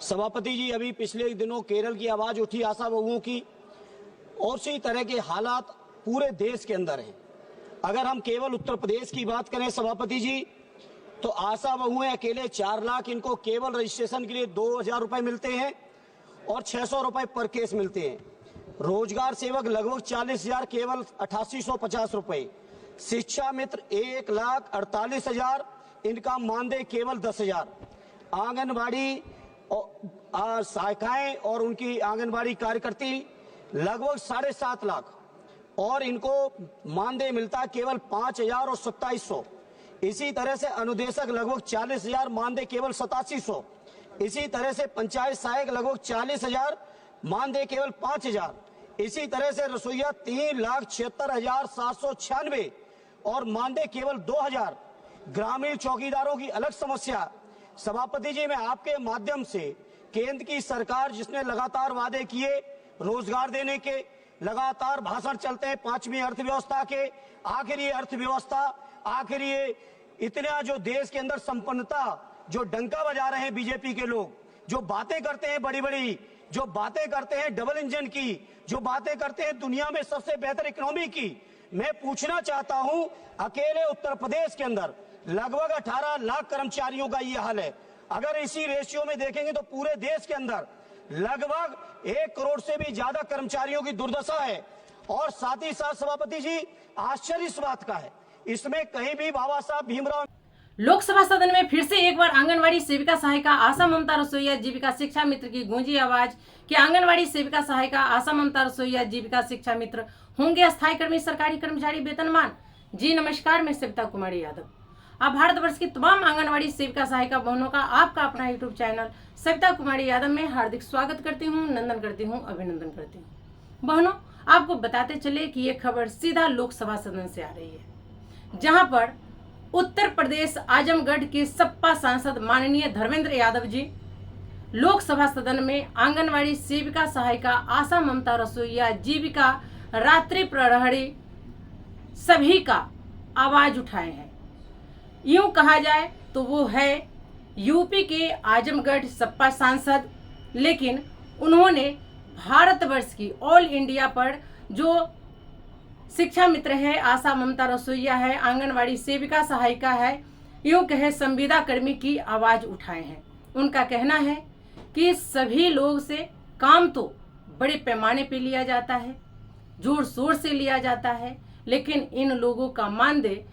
सभापति जी, अभी पिछले दिनों केरल की आवाज उठी आशा बहुओं की, और इसी तरह के हालात पूरे देश के अंदर हैं। अगर हम केवल उत्तर प्रदेश की बात करें सभापति जी, तो आशा बहुएं अकेले 4 लाख इनको केवल रजिस्ट्रेशन के लिए 2,000 रुपए मिलते हैं और 600 रुपए पर केस मिलते हैं। रोजगार सेवक लगभग 40,000 केवल 8850 रुपए। शिक्षा मित्र 1,48,000 इनका मानदेय केवल 10,000। आंगनबाड़ी शाखाएं और उनकी आंगनबाड़ी कार्यकर्ती लगभग 7.5 लाख और इनको मानदेय मिलता है केवल 5,000 और 2700। इसी तरह से अनुदेशक लगभग 40,000, मानदेय केवल 8700। इसी तरह से पंचायत सहायक लगभग 40,000, मानदेय केवल 5,000। इसी तरह से रसोईया 3,76,796 और मानदेय केवल 2,000। ग्रामीण चौकीदारों की अलग समस्या। सभापति जी, मैं आपके माध्यम से केंद्र की सरकार जिसने लगातार वादे किए रोजगार देने के, लगातार भाषण चलते हैं 5वीं अर्थव्यवस्था के, आखिर ये अर्थव्यवस्था, आखिर ये इतना जो देश के अंदर संपन्नता, जो डंका बजा रहे हैं बीजेपी के लोग, जो बातें करते हैं बड़ी बड़ी, जो बातें करते हैं डबल इंजन की, जो बातें करते हैं दुनिया में सबसे बेहतर इकोनॉमी की। मैं पूछना चाहता हूं, अकेले उत्तर प्रदेश के अंदर लगभग 18 लाख कर्मचारियों का ये हाल है। अगर इसी रेशियो में देखेंगे तो पूरे देश के अंदर लगभग 1 करोड़ से भी ज्यादा कर्मचारियों की दुर्दशा है। और साथ ही साथ सभापति जी, आश्चर्य इस बात का है, इसमें कहीं भी बाबा साहब भीमराव। लोकसभा सदन में फिर से एक बार आंगनवाड़ी सेविका सहायिका आशा ममता रसोईया जीविका शिक्षा मित्र की गूंजी आवाज कि आंगनवाड़ी सेविका सहायिका आशा ममता रसोईया जीविका शिक्षा मित्र होंगे अस्थायी कर्मी, सरकारी कर्मचारी वेतनमान। जी नमस्कार, मैं सविता कुमारी यादव। आप भारतवर्ष की तमाम आंगनवाड़ी सेविका सहायिका बहनों का आपका अपना यूट्यूब चैनल सविता कुमारी यादव में हार्दिक स्वागत करती हूँ, नंदन करती हूँ, अभिनंदन करती हूँ। बहनों, आपको बताते चले कि ये खबर सीधा लोकसभा सदन से आ रही है, जहां पर उत्तर प्रदेश आजमगढ़ के सपा सांसद माननीय धर्मेंद्र यादव जी लोकसभा सदन में आंगनवाड़ी सेविका सहायिका आशा ममता रसोईया जीविका रात्रि प्रहरी सभी का आवाज उठाए हैं। यूं कहा जाए तो वो है यूपी के आजमगढ़ सपा सांसद, लेकिन उन्होंने भारतवर्ष की ऑल इंडिया पर जो शिक्षा मित्र है, आशा ममता रसोईया है, आंगनवाड़ी सेविका सहायिका है, यूं कहे संविदा कर्मी की आवाज उठाए हैं। उनका कहना है कि सभी लोग से काम तो बड़े पैमाने पे लिया जाता है, जोर शोर से लिया जाता है, लेकिन इन लोगों का मानदेय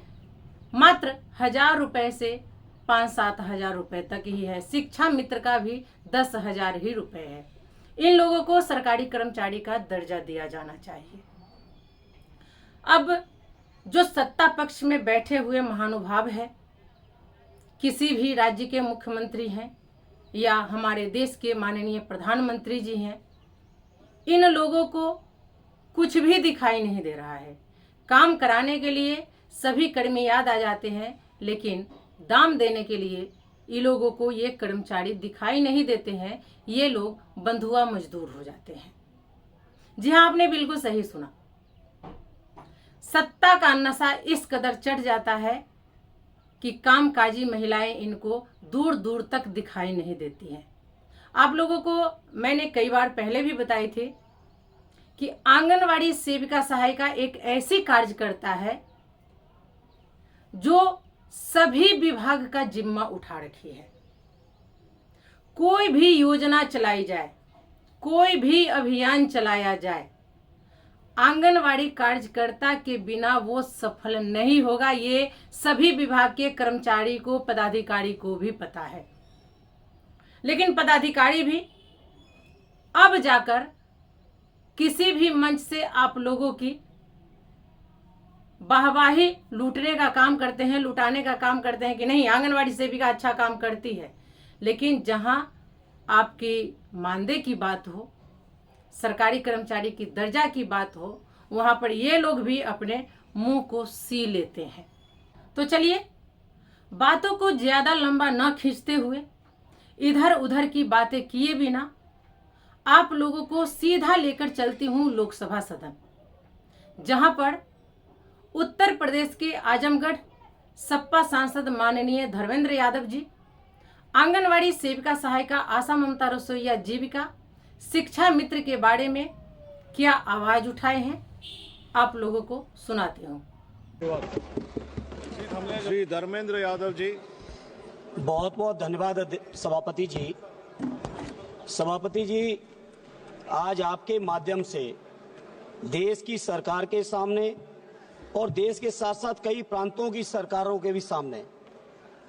मात्र 1,000 रुपए से 5-7 हजार रुपए तक ही है। शिक्षा मित्र का भी 10,000 ही रुपए है। इन लोगों को सरकारी कर्मचारी का दर्जा दिया जाना चाहिए। अब जो सत्ता पक्ष में बैठे हुए महानुभाव है, किसी भी राज्य के मुख्यमंत्री हैं या हमारे देश के माननीय प्रधानमंत्री जी हैं, इन लोगों को कुछ भी दिखाई नहीं दे रहा है। काम कराने के लिए सभी कर्मी याद आ जाते हैं, लेकिन दाम देने के लिए इन लोगों को ये कर्मचारी दिखाई नहीं देते हैं। ये लोग बंधुआ मजदूर हो जाते हैं। जी हाँ, आपने बिल्कुल सही सुना। सत्ता का नशा इस कदर चढ़ जाता है कि कामकाजी महिलाएं इनको दूर दूर तक दिखाई नहीं देती हैं। आप लोगों को मैंने कई बार पहले भी बताई थी कि आंगनवाड़ी सेविका सहायिका एक ऐसी कार्यकर्ता है जो सभी विभाग का जिम्मा उठा रखी है। कोई भी योजना चलाई जाए, कोई भी अभियान चलाया जाए, आंगनवाड़ी कार्यकर्ता के बिना वो सफल नहीं होगा। ये सभी विभाग के कर्मचारी को, पदाधिकारी को भी पता है। लेकिन पदाधिकारी भी अब जाकर किसी भी मंच से आप लोगों की वाहवाही लूटने का काम करते हैं, लुटाने का काम करते हैं कि नहीं आंगनवाड़ी सेविका अच्छा काम करती है। लेकिन जहां आपकी मानदेय की बात हो, सरकारी कर्मचारी की दर्जा की बात हो, वहां पर ये लोग भी अपने मुंह को सी लेते हैं। तो चलिए, बातों को ज्यादा लंबा न खींचते हुए, इधर उधर की बातें किए बिना आप लोगों को सीधा लेकर चलती हूं लोकसभा सदन, जहां पर उत्तर प्रदेश के आजमगढ़ सपा सांसद माननीय धर्मेंद्र यादव जी आंगनवाड़ी सेविका सहायिका आशा ममता रसोईया जीविका शिक्षा मित्र के बारे में क्या आवाज उठाए हैं, आप लोगों को सुनाती हूँ। श्री धर्मेंद्र यादव जी। बहुत बहुत धन्यवाद सभापति जी। सभापति जी, आज आपके माध्यम से देश की सरकार के सामने और देश के साथ साथ कई प्रांतों की सरकारों के भी सामने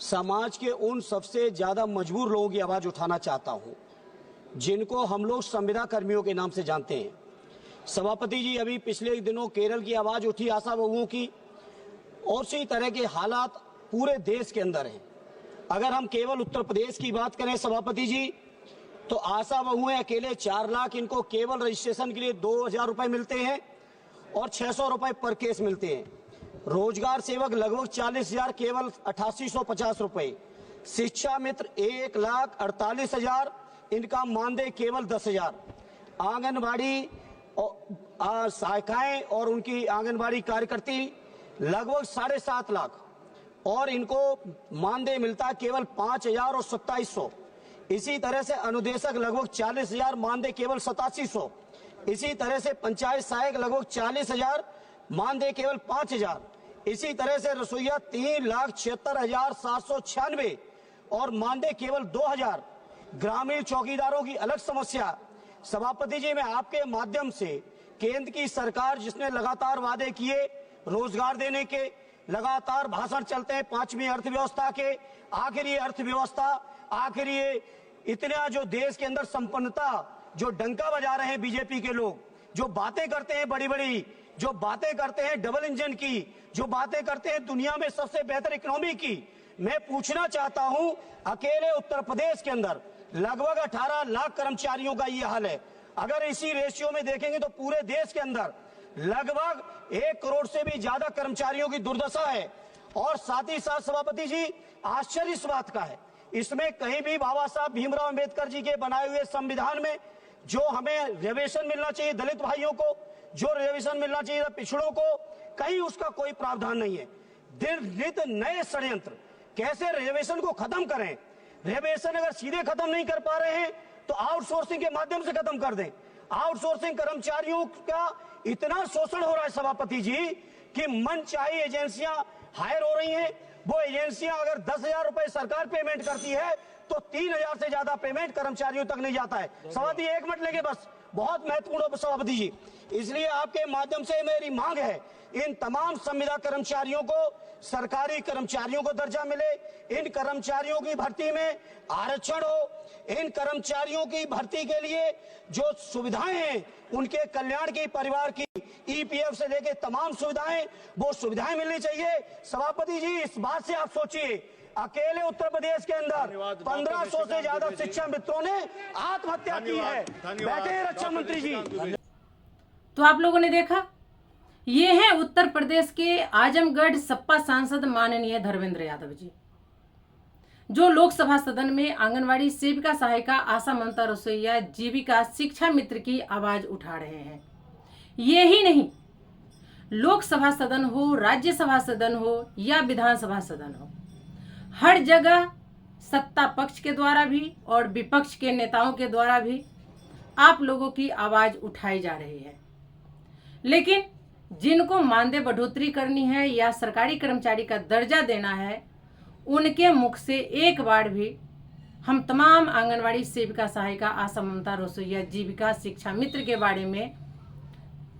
समाज के उन सबसे ज्यादा मजबूर लोगों की आवाज उठाना चाहता हूं, जिनको हम लोग संविदा कर्मियों के नाम से जानते हैं। सभापति जी, अभी पिछले दिनों केरल की आवाज उठी आशा बहुओं की, और इसी तरह के हालात पूरे देश के अंदर हैं। अगर हम केवल उत्तर प्रदेश की बात करें सभापति जी, तो आशा बहुएं अकेले 4 लाख इनको केवल रजिस्ट्रेशन के लिए 2,000 रुपए मिलते हैं और 600 रुपए पर केस मिलते हैं। रोजगार सेवक लगभग 40,000 केवल 8850 रुपए। शिक्षा मित्र 1,48,000 इनका मानदेय केवल 10,000। आंगनबाड़ी सहायिकाएं और उनकी आंगनबाड़ी कार्यकर्ती लगभग 7.5 लाख और इनको मानदेय मिलता है केवल 5,000 और 2700। इसी तरह से अनुदेशक लगभग 40,000, मानदेय केवल 8700। इसी तरह से पंचायत सहायक लगभग 40,000, मानदेय केवल 5,000। इसी तरह से रसोईया 3,76,796 और मानदेय केवल 2,000। ग्रामीण चौकीदारों की अलग समस्या। सभापति जी, मैं आपके माध्यम से केंद्र की सरकार जिसने लगातार वादे किए रोजगार देने के, लगातार भाषण चलते हैं 5वीं अर्थव्यवस्था के, आखिर ये अर्थव्यवस्था, आखिर ये इतना जो देश के अंदर संपन्नता जो डंका बजा रहे हैं बीजेपी के लोग, जो बातें करते हैं बड़ी बड़ी, जो बातें करते हैं डबल इंजन की, जो बातें करते हैं दुनिया में सबसे बेहतर इकोनॉमी की। मैं पूछना चाहता हूं, अकेले उत्तर प्रदेश के अंदर लगभग 18 लाख कर्मचारियों का ये हाल है। अगर इसी रेशियो में देखेंगे तो पूरे देश के अंदर लगभग 1 करोड़ से भी ज्यादा कर्मचारियों की दुर्दशा है। और साथ ही साथ सभापति जी, आश्चर्य इस बात का है, इसमें कहीं भी बाबा साहब भीमराव अंबेडकर जी के बनाए हुए संविधान में जो हमें रिजर्वेशन मिलना चाहिए दलित भाइयों को, जो रिजर्वेशन मिलना चाहिए पिछड़ों को, कहीं उसका कोई प्रावधान नहीं है। दिन नित नए षड्यंत्र, कैसे रिजर्वेशन को खत्म करें। रिजर्वेशन अगर सीधे खत्म नहीं कर पा रहे हैं तो आउटसोर्सिंग के माध्यम से खत्म कर दें। आउटसोर्सिंग कर्मचारियों का इतना शोषण हो रहा है सभापति जी कि मनचाही एजेंसियां हायर हो रही हैं। वो एजेंसियां अगर 10,000 रुपए सरकार पेमेंट करती है तो 3,000 से ज्यादा पेमेंट कर्मचारियों तक नहीं जाता है। सभापति 1 मिनट लेंगे बस, बहुत महत्वपूर्ण सभापति जी। इसलिए आपके माध्यम से मेरी मांग है, इन तमाम संविदा कर्मचारियों को सरकारी कर्मचारियों को दर्जा मिले, इन कर्मचारियों की भर्ती में आरक्षण हो, इन कर्मचारियों की भर्ती के लिए जो सुविधाएं हैं उनके कल्याण की, परिवार की ईपीएफ से लेके तमाम सुविधाएं, वो सुविधाएं मिलनी चाहिए। सभापति जी, इस बात से आप सोचिए, अकेले उत्तर प्रदेश के अंदर 1500 से ज्यादा शिक्षा मित्रों ने आत्महत्या की है। बैठे रक्षा मंत्री जी। तो आप लोगों ने देखा, ये है उत्तर प्रदेश के आजमगढ़ सपा सांसद माननीय धर्मेंद्र यादव जी, जो लोकसभा सदन में आंगनवाड़ी सेविका सहायिका आशा ममता रसोईया जीविका शिक्षा मित्र की आवाज उठा रहे हैं। ये ही नहीं, लोकसभा सदन हो, राज्यसभा सदन हो या विधानसभा सदन हो, हर जगह सत्ता पक्ष के द्वारा भी और विपक्ष के नेताओं के द्वारा भी आप लोगों की आवाज उठाई जा रही है। लेकिन जिनको मानदेय बढ़ोतरी करनी है या सरकारी कर्मचारी का दर्जा देना है, उनके मुख से एक बार भी हम तमाम आंगनवाड़ी सेविका सहायिका आशा ममता रसोईया जीविका शिक्षा मित्र के बारे में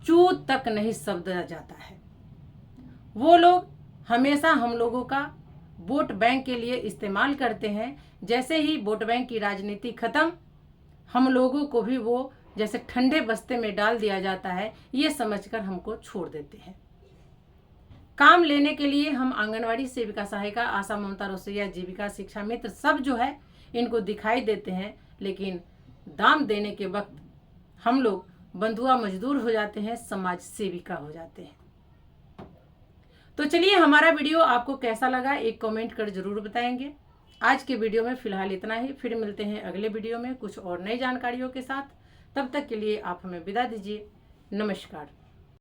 चू तक नहीं शब्द जाता है। वो लोग हमेशा हम लोगों का वोट बैंक के लिए इस्तेमाल करते हैं। जैसे ही वोट बैंक की राजनीति खत्म, हम लोगों को भी वो जैसे ठंडे बस्ते में डाल दिया जाता है, ये समझकर हमको छोड़ देते हैं। काम लेने के लिए हम आंगनवाड़ी सेविका सहायिका आशा ममता रसोईया जीविका शिक्षा मित्र सब जो है इनको दिखाई देते हैं, लेकिन दाम देने के वक्त हम लोग बंधुआ मजदूर हो जाते हैं, समाज सेविका हो जाते हैं। तो चलिए, हमारा वीडियो आपको कैसा लगा एक कमेंट कर जरूर बताएंगे। आज के वीडियो में फिलहाल इतना ही, फिर मिलते हैं अगले वीडियो में कुछ और नई जानकारियों के साथ। तब तक के लिए आप हमें विदा दीजिए। नमस्कार।